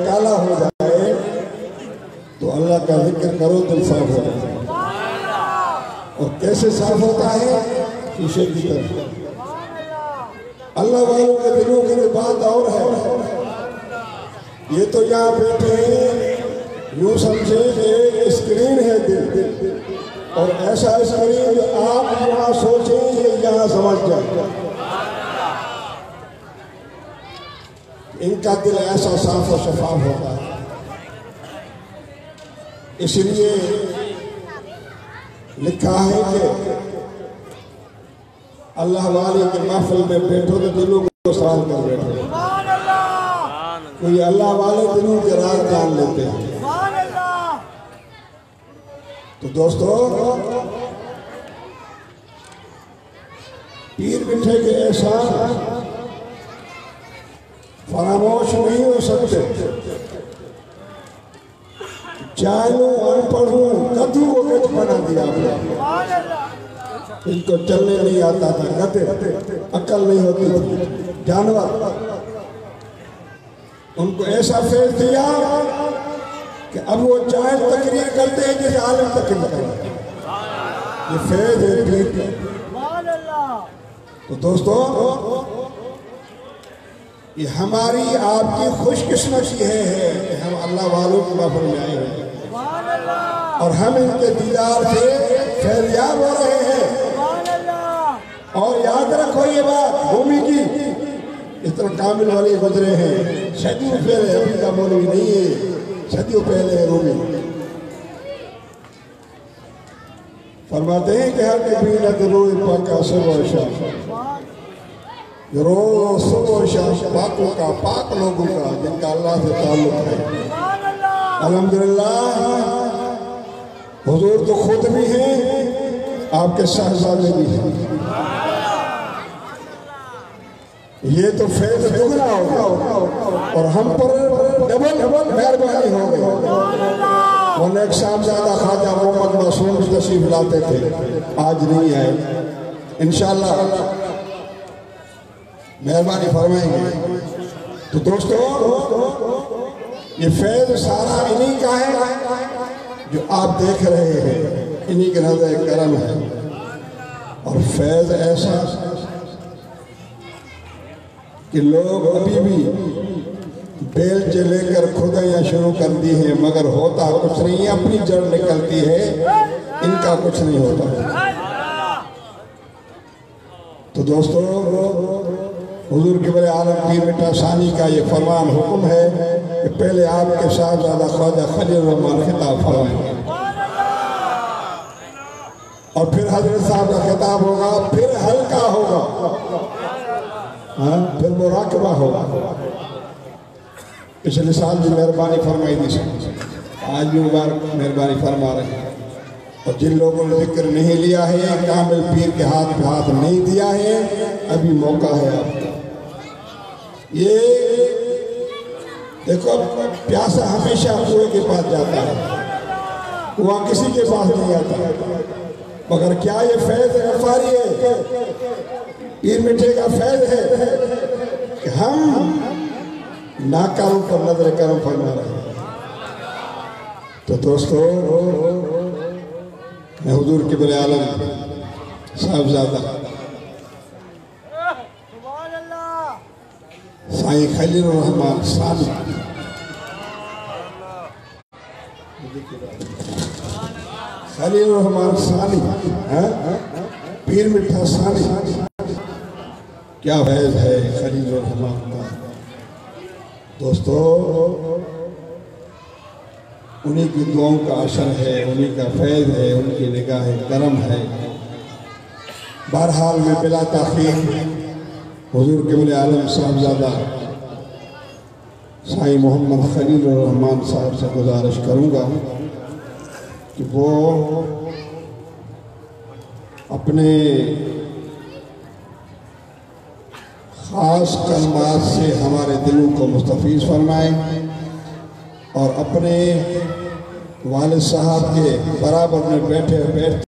کالا ہو جائے تو اللہ کا ذکر کرو دل صاف ہو جائے. اور کیسے صاف ہوتا ہے؟ شیشے کی طرح. اللہ والوں کے دلوں کی بات اور ہے. یہ تو یہاں بیٹھے ہیں یوں سمجھیں کہ ایک اسکرین ہے دل، اور ایسا اسکرین جو آپ یہاں سوچیں یہ یہاں سمجھ جائے. ان کا دل ایسا صاف و شفاف ہوتا ہے. اس لیے لکھا ہے کہ اللہ والے کے محفل میں بیٹھو تو دلوں کو صاف کر بیٹھو. کوئی اللہ والے دلوں کے راز جان لیتے ہیں. تو دوستو، پیر میٹھے کے احسان فراموش نہیں ہو سکتے. جاہلوں ان پڑھوں گدھوں کو گدھ بنا دیا آپ نے. ان کو چلنے نہیں آتا تھا، گدھے، عقل نہیں ہوتی تھی، جانور. ان کو ایسا فیض دیا کہ اب وہ چاہے تقریر کرتے ہیں جیسے عالم تقریر کرتے ہیں. یہ فیض ہے پیر کا. تو دوستو، یہ ہماری آپ کی خوش قسمتی ہے کہ ہم اللہ والوں کے محفل میں آئے ہیں اور ہم ان کے دیدار سے فیضیاب ہو رہے ہیں. اور یاد رکھو یہ بات رومی کی، اتنا کامل والی گزرے ہیں صدیوں پہلے. ابھی کا مولوی نہیں ہے، صدیوں پہلے ہے رومی. فرماتے ہیں کہ ہر قبیلت روح پاکا صبح و شام، روز صبح و شام پاکوں کا، پاک لوگوں کا جن کا اللہ سے تعلق ہے. الحمدللہ حضور تو خود بھی ہیں، آپ کے صاحبزادے بھی ہیں. یہ تو فیض دگنا ہوگا اور ہم پر ڈبل مہربانی ہو گئی. ورنہ ایک صاحبزادہ خواجہ محمد معصوم بھی تشریف لاتے تھے، آج نہیں آئے. انشاءاللہ مہربانی فرمائیں گے. تو دوستو، یہ فیض سارا انہی کا ہے جو آپ دیکھ رہے ہیں. انہی کے نظر کرم ہے. اور فیض ایسا کہ لوگ ابھی بھی بیلچے لے کر کھدائیاں شروع کر دی ہیں، مگر ہوتا کچھ نہیں. اپنی جڑ نکلتی ہے، ان کا کچھ نہیں ہوتا. تو دوستو، حضور قبلِ عالم پیر میٹھا ثانی کا یہ فرمان حکم ہے کہ پہلے آپ کے صاحبزادہ خواجہ خلیل الرحمن خطاب فرمائیں، اور پھر حضرت صاحب کا خطاب ہوگا، پھر حلقہ ہوگا، پھر مراقبہ ہوگا. پچھلے سال بھی مہربانی فرمائی دی سکتے، آج بھی مبارک مہربانی فرما رہے ہیں. اور جن لوگوں نے ذکر نہیں لیا ہے، کامل پیر کے ہاتھ پہ ہاتھ نہیں دیا ہے، ابھی موقع ہے آپ کا. یہ دیکھو، پیاسا ہمیشہ کنویں کے پاس جاتا ہے، کنواں کسی کے پاس نہیں آتا. مگر کیا یہ فیض غفاری ہے؟ پیر میٹھے کا فیض ہے کہ ہم ناکاروں پر نظر کرم فرما رہے ہیں. تو دوستو، میں حضور قبلِ عالم صاحبزادہ سائیں خلیل الرحمن ثانی خلیل الرحمن ثانی، پیر میٹھا ثانی، کیا فیض ہے خلیل الرحمن کا. دوستو، انہی کی دعاؤں کا اثر ہے، انہی کا فیض ہے، ان کی نگاہ کرم ہے. بہرحال میں بلا تاخیر حضور قبلِ عالم صاحبزادہ سائیں محمد خلیل الرحمن صاحب سے گزارش کروں گا کہ وہ اپنے خاص کلمات سے ہمارے دلوں کو مستفیض فرمائیں اور اپنے والد صاحب کے برابر میں بیٹھے